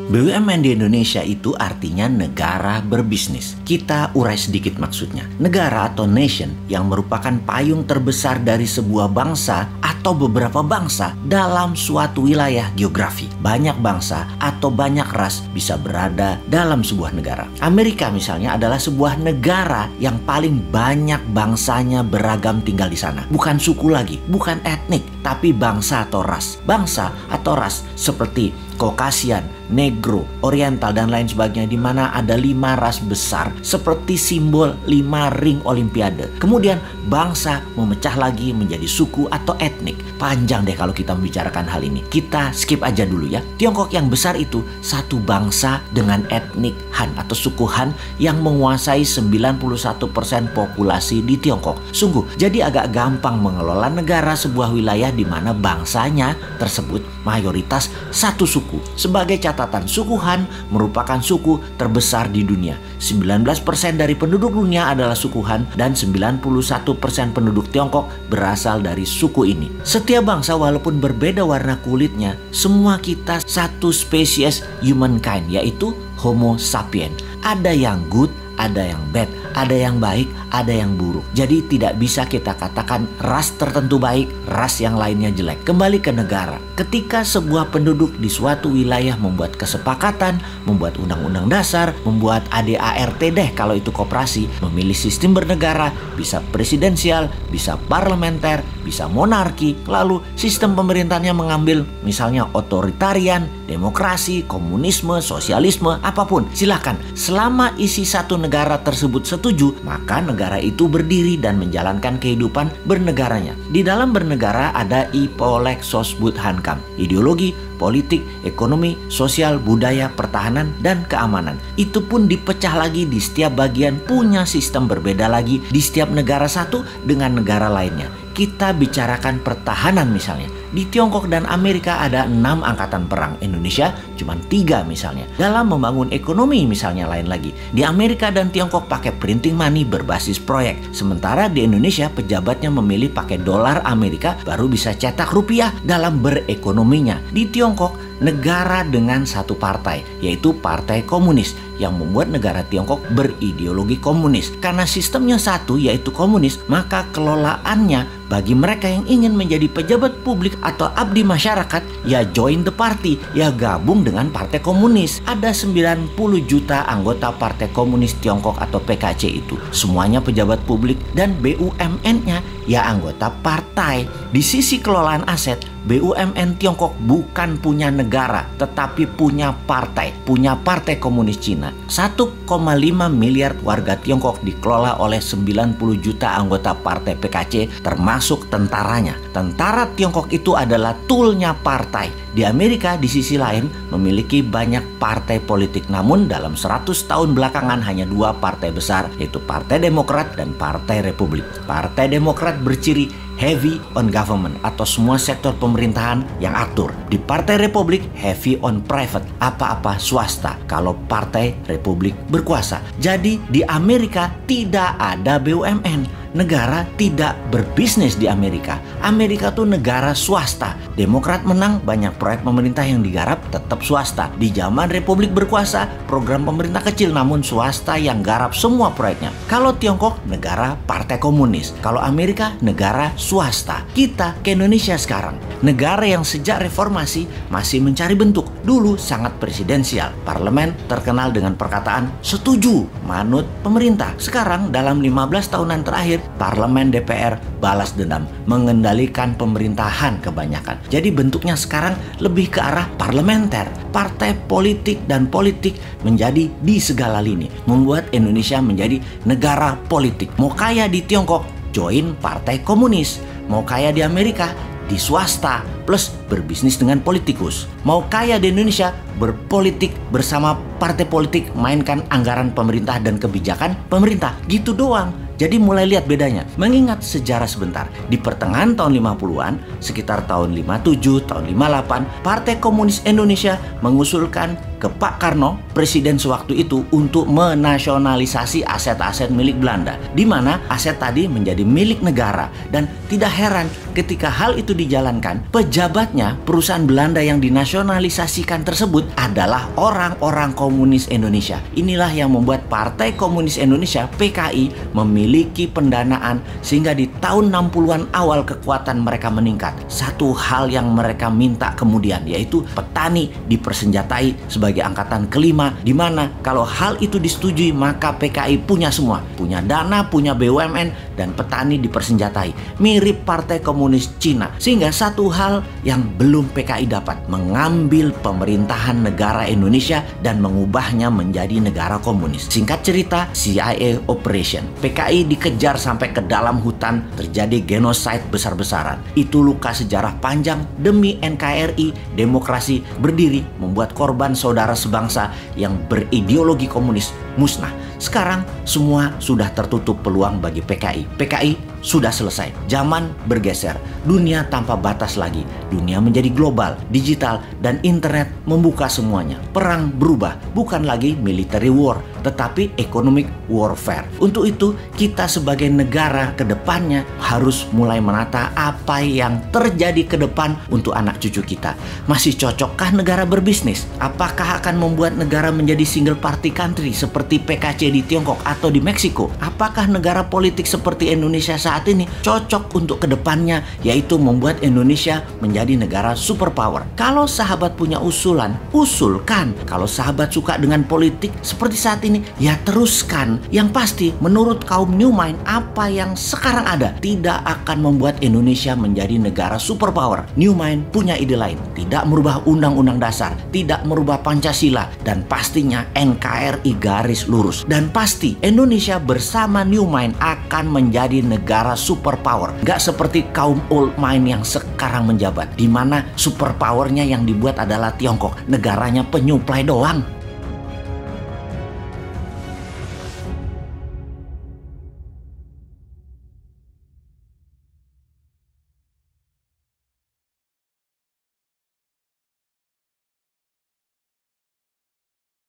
BUMN di Indonesia itu artinya negara berbisnis. Kita urai sedikit maksudnya. Negara atau nation yang merupakan payung terbesar dari sebuah bangsa atau beberapa bangsa dalam suatu wilayah geografi. Banyak bangsa atau banyak ras bisa berada dalam sebuah negara. Amerika misalnya adalah sebuah negara yang paling banyak bangsanya beragam tinggal di sana. Bukan suku lagi, bukan etnik, tapi bangsa atau ras. Bangsa atau ras seperti Caucasian, Negro, Oriental, dan lain sebagainya, di mana ada 5 ras besar seperti simbol 5 ring Olimpiade. Kemudian bangsa memecah lagi menjadi suku atau etnik. Panjang deh kalau kita membicarakan hal ini. Kita skip aja dulu ya. Tiongkok yang besar itu satu bangsa dengan etnik Han atau suku Han yang menguasai 91% populasi di Tiongkok. Sungguh, jadi agak gampang mengelola negara sebuah wilayah di mana bangsanya tersebut mayoritas satu suku. Sebagai catatan, suku Han merupakan suku terbesar di dunia. 19% dari penduduk dunia adalah suku Han dan 91% penduduk Tiongkok berasal dari suku ini. Setiap bangsa walaupun berbeda warna kulitnya, semua kita satu spesies humankind, yaitu Homo sapiens. Ada yang good, ada yang bad, ada yang baik, ada yang buruk. Jadi tidak bisa kita katakan ras tertentu baik, ras yang lainnya jelek. Kembali ke negara. Ketika sebuah penduduk di suatu wilayah membuat kesepakatan, membuat undang-undang dasar, membuat ADART deh kalau itu koperasi, memilih sistem bernegara, bisa presidensial, bisa parlementer, bisa monarki, lalu sistem pemerintahnya mengambil misalnya otoritarian, demokrasi, komunisme, sosialisme, apapun. Silakan, selama isi satu negara tersebut setuju, maka negara itu berdiri dan menjalankan kehidupan bernegaranya. Di dalam bernegara ada Ipolek Sosbud Hankam, ideologi, politik, ekonomi, sosial, budaya, pertahanan, dan keamanan. Itu pun dipecah lagi di setiap bagian, punya sistem berbeda lagi di setiap negara satu dengan negara lainnya. Kita bicarakan pertahanan misalnya. Di Tiongkok dan Amerika ada 6 angkatan perang. Indonesia cuma 3 misalnya. Dalam membangun ekonomi misalnya lain lagi. Di Amerika dan Tiongkok pakai printing money berbasis proyek. Sementara di Indonesia pejabatnya memilih pakai dolar Amerika baru bisa cetak rupiah dalam berekonominya. Di Tiongkok negara dengan satu partai, yaitu Partai Komunis, yang membuat negara Tiongkok berideologi komunis. Karena sistemnya satu, yaitu komunis, maka kelolaannya bagi mereka yang ingin menjadi pejabat publik atau abdi masyarakat, ya join the party, ya gabung dengan Partai Komunis. Ada 90 juta anggota Partai Komunis Tiongkok atau PKC itu. Semuanya pejabat publik dan BUMN-nya ya anggota partai. Di sisi kelolaan aset, BUMN Tiongkok bukan punya negara, tetapi punya partai Partai Komunis Cina. 1,5 miliar warga Tiongkok dikelola oleh 90 juta anggota partai PKC, termasuk tentaranya. Tentara Tiongkok itu adalah toolnya partai. Di Amerika di sisi lain memiliki banyak partai politik, namun dalam 100 tahun belakangan hanya 2 partai besar, yaitu Partai Demokrat dan Partai Republik. Partai Demokrat berciri heavy on government atau semua sektor pemerintahan yang atur. Di Partai Republik heavy on private, apa-apa swasta kalau Partai Republik berkuasa. Jadi di Amerika tidak ada BUMN. Negara tidak berbisnis di Amerika. Amerika tuh negara swasta. Demokrat menang, banyak proyek pemerintah yang digarap tetap swasta. Di zaman Republik berkuasa, program pemerintah kecil namun swasta yang garap semua proyeknya. Kalau Tiongkok, negara Partai Komunis. Kalau Amerika, negara swasta. Kita ke Indonesia sekarang, negara yang sejak reformasi masih mencari bentuk. Dulu sangat presidensial. Parlemen terkenal dengan perkataan setuju manut pemerintah. Sekarang dalam 15 tahunan terakhir, Parlemen DPR balas dendam, mengendalikan pemerintahan kebanyakan. Jadi bentuknya sekarang lebih ke arah parlementer. Partai politik dan politik menjadi di segala lini, membuat Indonesia menjadi negara politik. Mau kaya di Tiongkok, join Partai Komunis. Mau kaya di Amerika, di swasta, plus berbisnis dengan politikus. Mau kaya di Indonesia, berpolitik bersama partai politik, mainkan anggaran pemerintah dan kebijakan pemerintah. Gitu doang. Jadi mulai lihat bedanya. Mengingat sejarah sebentar, di pertengahan tahun 50-an, sekitar tahun 57, tahun 58, Partai Komunis Indonesia mengusulkan ke Pak Karno, presiden sewaktu itu, untuk menasionalisasi aset-aset milik Belanda, di mana aset tadi menjadi milik negara. Dan tidak heran ketika hal itu dijalankan, pejabatnya perusahaan Belanda yang dinasionalisasikan tersebut adalah orang-orang komunis Indonesia. Inilah yang membuat Partai Komunis Indonesia PKI memiliki pendanaan sehingga di tahun 60-an awal kekuatan mereka meningkat. Satu hal yang mereka minta kemudian yaitu petani dipersenjatai sebagai angkatan kelima, di mana kalau hal itu disetujui maka PKI punya semua, punya dana, punya BUMN, dan petani dipersenjatai. Mirip Partai Komunis Cina. Sehingga satu hal yang belum PKI dapat, mengambil pemerintahan negara Indonesia dan mengubahnya menjadi negara komunis. Singkat cerita, CIA Operation. PKI dikejar sampai ke dalam hutan, terjadi genosida besar-besaran. Itu luka sejarah panjang demi NKRI, demokrasi berdiri, membuat korban saudara sebangsa yang berideologi komunis musnah. Sekarang semua sudah tertutup peluang bagi PKI. PKI sudah selesai. Zaman bergeser. Dunia tanpa batas lagi. Dunia menjadi global, digital, dan internet membuka semuanya. Perang berubah. Bukan lagi military war, tetapi economic warfare. Untuk itu, kita sebagai negara ke depannya harus mulai menata apa yang terjadi ke depan untuk anak cucu kita. Masih cocokkah negara berbisnis? Apakah akan membuat negara menjadi single party country seperti PKC di Tiongkok atau di Meksiko? Apakah negara politik seperti Indonesia saat ini cocok untuk kedepannya, yaitu membuat Indonesia menjadi negara superpower? Kalau sahabat punya usulan, usulkan. Kalau sahabat suka dengan politik seperti saat ini, ya teruskan. Yang pasti, menurut kaum New Mind, apa yang sekarang ada tidak akan membuat Indonesia menjadi negara superpower. New Mind punya ide lain, tidak merubah undang-undang dasar, tidak merubah Pancasila, dan pastinya NKRI garis lurus. Dan pasti Indonesia bersama New Mind akan menjadi negara superpower. Gak seperti kaum Old Mind yang sekarang menjabat, di mana superpowernya yang dibuat adalah Tiongkok, negaranya penyuplai doang.